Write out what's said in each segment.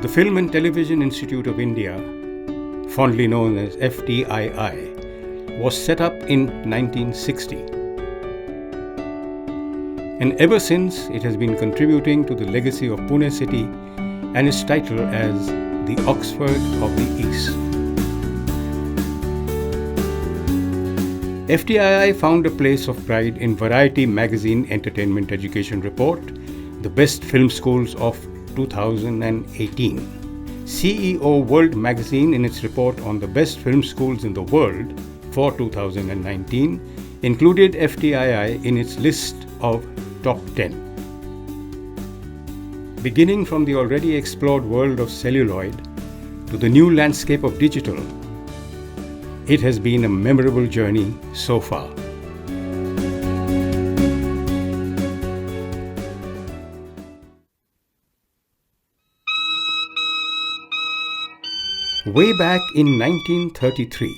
The Film and Television Institute of India, fondly known as FTII, was set up in 1960. And ever since, it has been contributing to the legacy of Pune city and its title as the Oxford of the East. FTII found a place of pride in Variety Magazine Entertainment Education Report, the Best Film Schools of 2018. CEO World Magazine, in its report on the best film schools in the world for 2019, included FTII in its list of top 10. Beginning from the already explored world of celluloid to the new landscape of digital, it has been a memorable journey so far. Way back in 1933,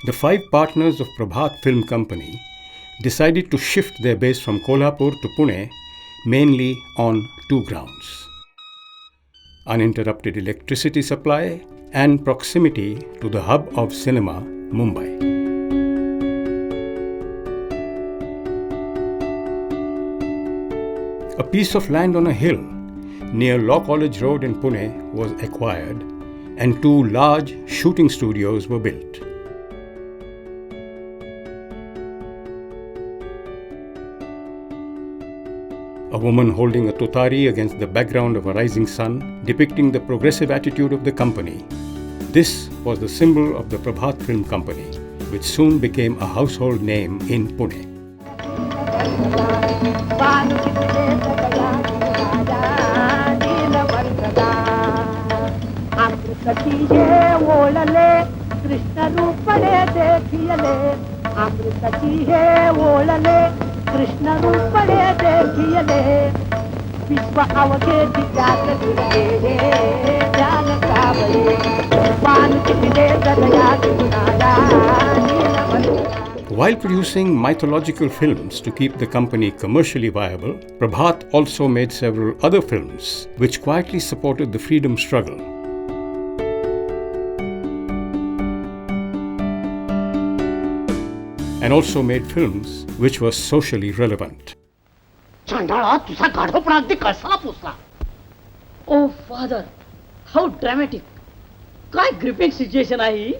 the 5 partners of Prabhat Film Company decided to shift their base from Kolhapur to Pune mainly on 2 grounds: uninterrupted electricity supply and proximity to the hub of cinema, Mumbai. A piece of land on a hill near Law College Road in Pune was acquired and 2 large shooting studios were built. A woman holding a totari against the background of a rising sun, depicting the progressive attitude of the company. This was the symbol of the Prabhat Film Company, which soon became a household name in Pune. While producing mythological films to keep the company commercially viable, Prabhat also made several other films which quietly supported the freedom struggle. And also made films which were socially relevant. Oh father, how dramatic! काय gripping situation आहे ही.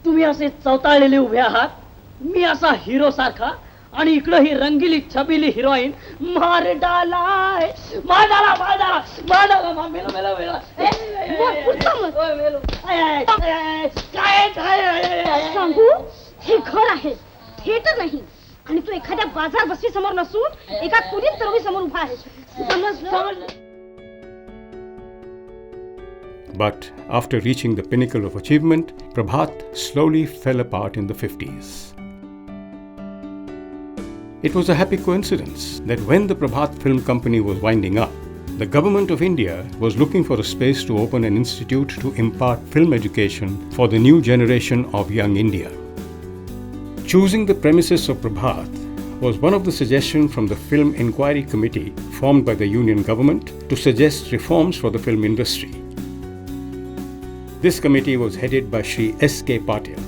तुम्ही असे चवताळलेले उभे आहात, मी असा हिरो सारखा, आणि इकडे ही रंगीली छबिली हिरोईन मार डालाय, मार डाला, मार डाला, मार डाला, मार मेलो मेलो मेलो. ओय मेलो. काय सांगू, हे घर आहे, थिएटर नाही. आणि तू एखाद्या बाजार बसवी समोर नसून एका कुलीन तरवी समोर उभा आहे. समजलं? But after reaching the pinnacle of achievement, Prabhat slowly fell apart in the 50s. It was a happy coincidence that when the Prabhat Film Company was winding up, the government of India was looking for a space to open an institute to impart film education for the new generation of young India. Choosing the premises of Prabhat was one of the suggestions from the Film Inquiry Committee formed by the Union government to suggest reforms for the film industry. This committee was headed by Shri S.K. Patil,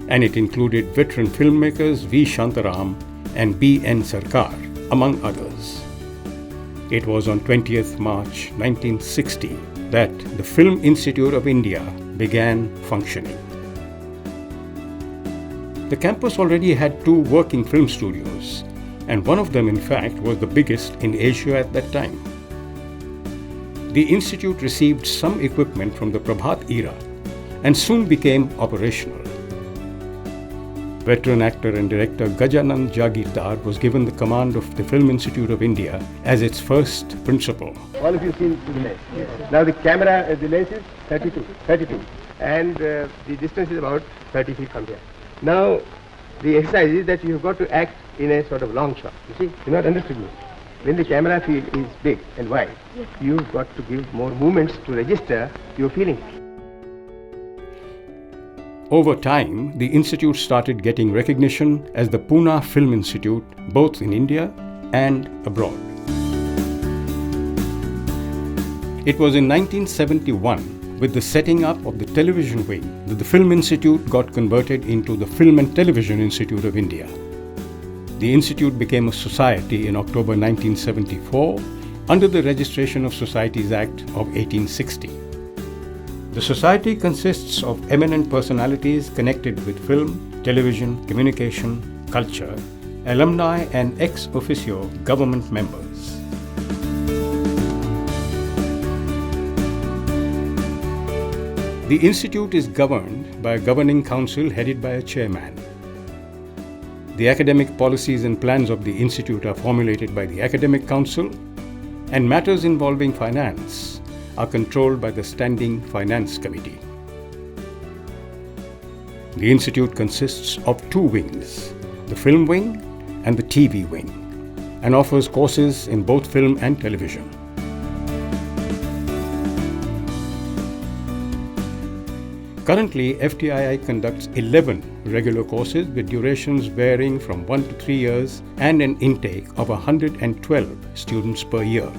and it included veteran filmmakers V. Shantaram and B.N. Sarkar, among others. It was on 20th March 1960 that the Film Institute of India began functioning. The campus already had 2 working film studios, and one of them, in fact, was the biggest in Asia at that time. The institute received some equipment from the Prabhat era and soon became operational. Veteran actor and director Gajanand Jagirdar was given the command of the Film Institute of India as its first principal. All of you seen the lens. Now the camera, the lens is 32, and the distance is about 30 feet from here. Now the exercise is that you have got to act in a sort of long shot. You see, you not understood me. When the camera field is big and wide, you've got to give more movements to register your feeling. Over time, the institute started getting recognition as the Pune Film Institute, both in India and abroad. It was in 1971, with the setting up of the television wing, that the Film Institute got converted into the Film and Television Institute of India. The institute became a society in October 1974 under the Registration of Societies Act of 1860. The society consists of eminent personalities connected with film, television, communication, culture, alumni and ex officio government members. The institute is governed by a governing council headed by a chairman. The academic policies and plans of the institute are formulated by the academic council, and matters involving finance are controlled by the Standing Finance Committee. The institute consists of two wings, the film wing and the TV wing, and offers courses in both film and television. Currently, FTII conducts 11 regular courses with durations varying from 1 to 3 years and an intake of 112 students per year.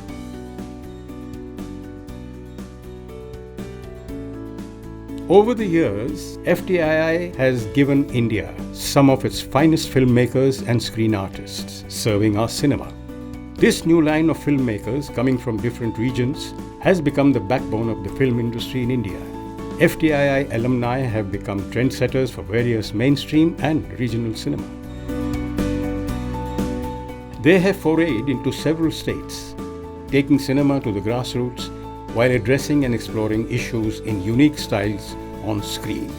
Over the years, FTII has given India some of its finest filmmakers and screen artists serving our cinema. This new line of filmmakers coming from different regions has become the backbone of the film industry in India. FTII alumni have become trendsetters for various mainstream and regional cinema. They have forayed into several states, taking cinema to the grassroots while addressing and exploring issues in unique styles on screen.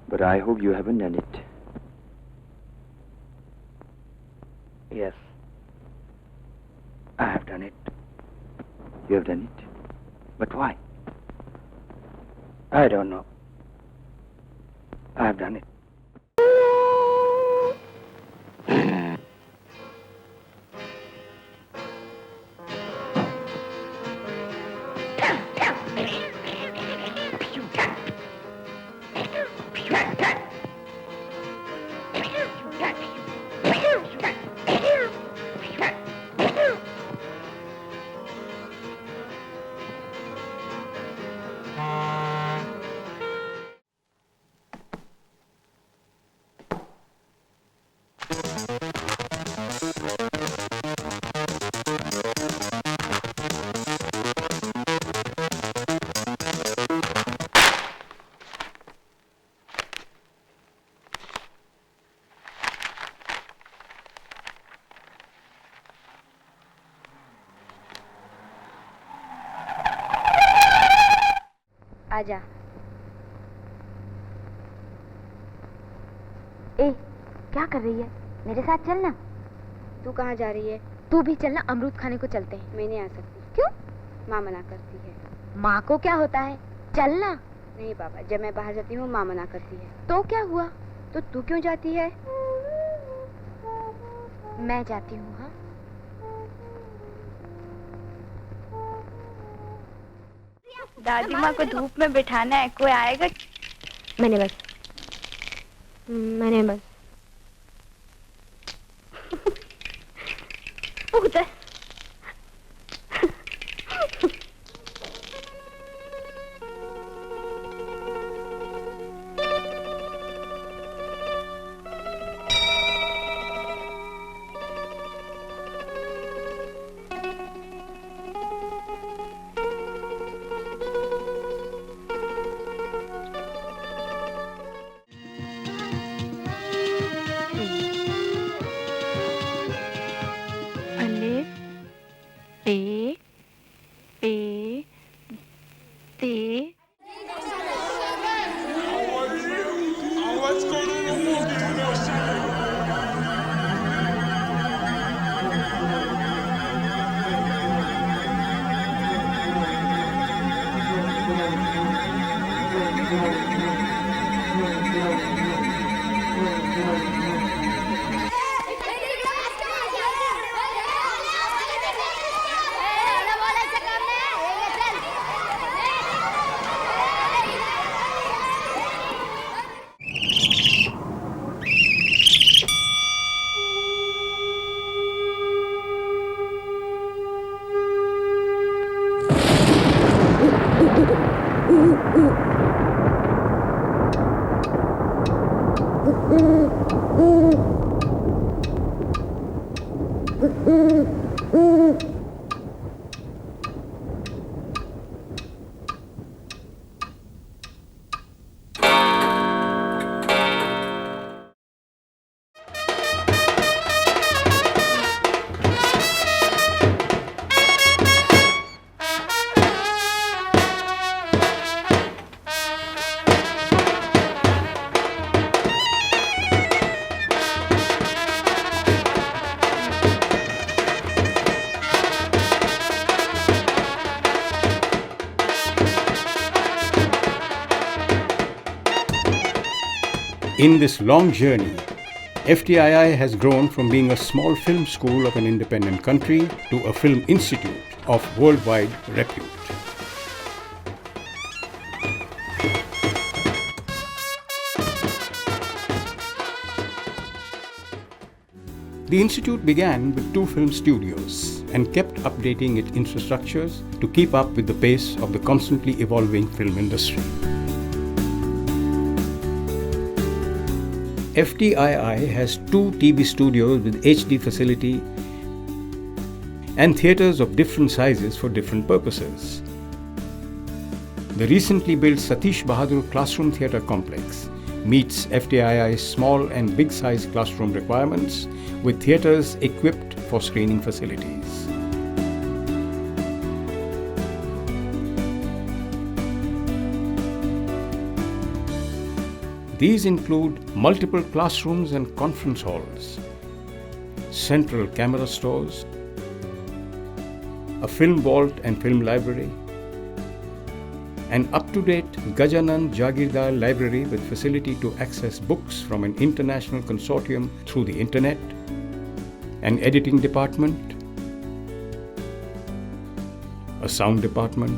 But I hope you haven't done it. Yes. I have done it. You have done it? But why? I don't know. I have done it. आजा। ए, क्या कर रही है? मेरे साथ चलना। तू कहाँ जा रही है? तू भी चलना, अमरूद खाने को चलते हैं। मैं नहीं आ सकती। क्यों? माँ मना करती है। माँ को क्या होता है? चलना। नहीं बाबा, जब मैं बाहर जाती हूँ माँ मना करती है। तो क्या हुआ? तो तू क्यों जाती है? मैं जाती हूँ। हाँ, दादी माँ को धूप में बिठाना है, कोई आएगा? मैंने बस उधर In this long journey, FTII has grown from being a small film school of an independent country to a film institute of worldwide repute. The institute began with 2 film studios and kept updating its infrastructures to keep up with the pace of the constantly evolving film industry. FTII has 2 TV studios with HD facility and theatres of different sizes for different purposes. The recently built Satish Bahadur Classroom Theatre Complex meets FTII's small and big size classroom requirements with theatres equipped for screening facilities. These include multiple classrooms and conference halls, central camera stores, a film vault and film library, an up-to-date Gajanan Jagirdar library with facility to access books from an international consortium through the internet, an editing department, a sound department,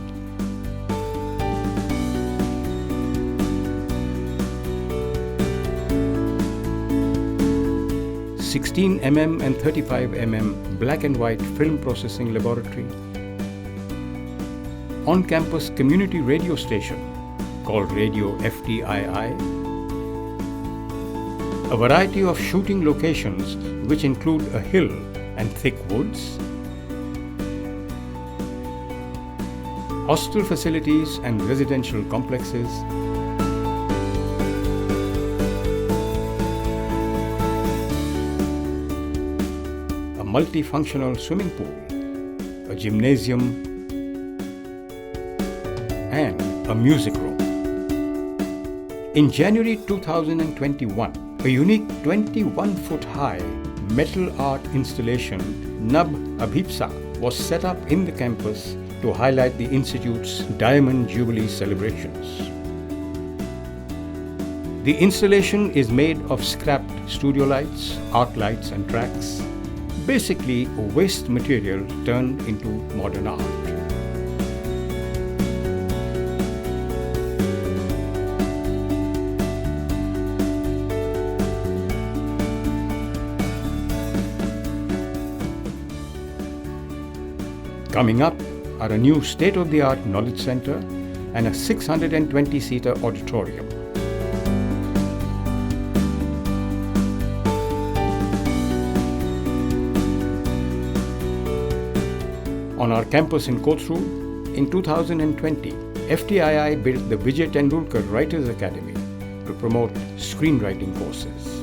16mm and 35mm black and white film processing laboratory, on-campus community radio station called Radio FTII, a variety of shooting locations which include a hill and thick woods, hostel facilities and residential complexes, a multifunctional swimming pool, a gymnasium, and a music room. In January 2021, a unique 21-foot-high metal art installation, Nab Abhipsa, was set up in the campus to highlight the Institute's Diamond Jubilee celebrations. The installation is made of scrapped studio lights, arc lights and tracks, basically waste material turned into modern art. Coming up are a new state-of-the-art knowledge center and a 620-seater auditorium. On our campus in Kothuru, in 2020, FTII built the Vijay Tendulkar Writers Academy to promote screenwriting courses.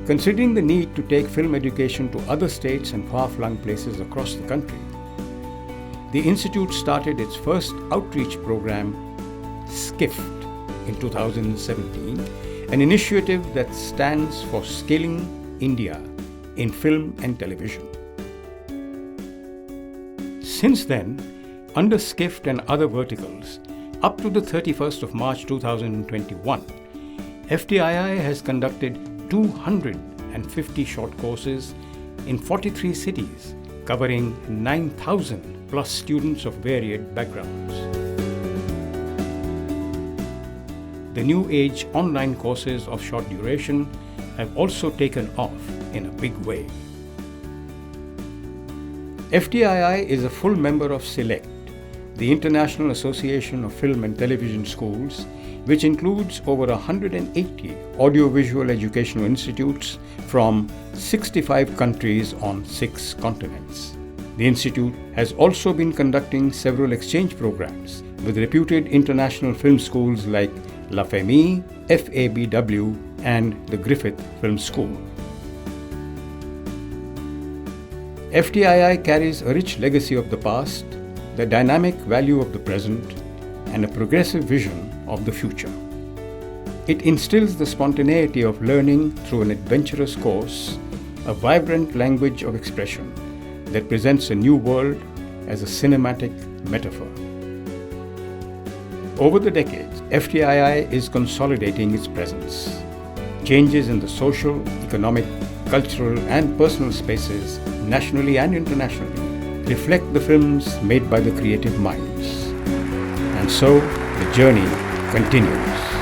Considering the need to take film education to other states and far-flung places across the country, the Institute started its first outreach program, SCIFT, in 2017, an initiative that stands for Scaling India in Film and Television. Since then, under SCIFT and other verticals, up to the 31st of March 2021, FTII has conducted 250 short courses in 43 cities, covering 9,000 plus students of varied backgrounds. The new age online courses of short duration have also taken off in a big way. FTII is a full member of SELECT, the International Association of Film and Television Schools, which includes over 180 audiovisual educational institutes from 65 countries on 6 continents. The institute has also been conducting several exchange programs with reputed international film schools like La Famille, FABW, and the Griffith Film School. FTII carries a rich legacy of the past, the dynamic value of the present, and a progressive vision of the future. It instills the spontaneity of learning through an adventurous course, a vibrant language of expression that presents a new world as a cinematic metaphor. Over the decades, FTII is consolidating its presence. Changes in the social, economic, cultural, and personal spaces, nationally and internationally, reflect the films made by the creative minds. And so, the journey continues.